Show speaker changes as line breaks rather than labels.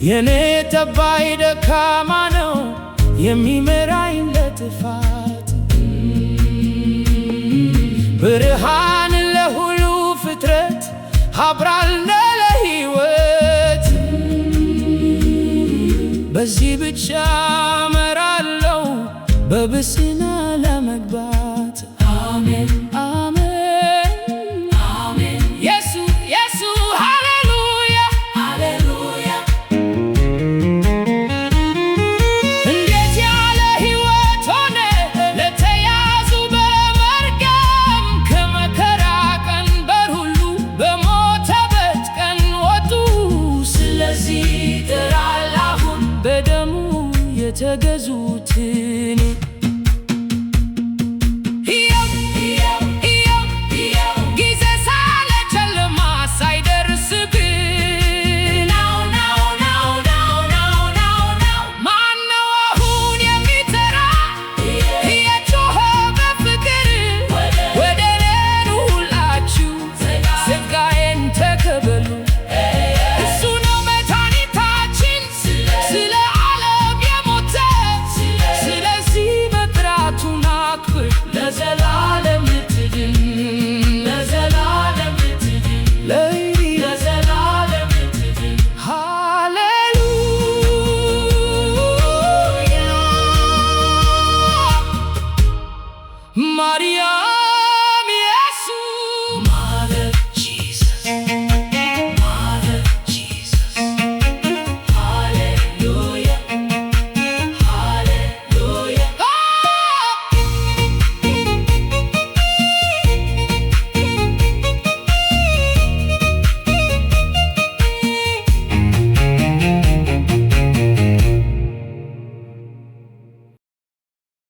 የኔ ጠባይ ደካማ ነው የሚመራኝ ለጥፋት። ብርሃን ለሁሉ ፍጥረት አብራለሁ ለሕይወት። በዚህ ብቻ እመራለሁ በብስና ለመግባት። አሜን አሜን አሜን። ኢየሱስ ሃሌሉያ ሃሌሉያ። እንዴት ያለ ሕይወት ሆነ ለተያዙ በመርገም! ከመከራ ቀንበር ሁሉ በሞተበት ቀን ወጡ። ስለዚህ ጥራል አሁን በደሙ የተገዙት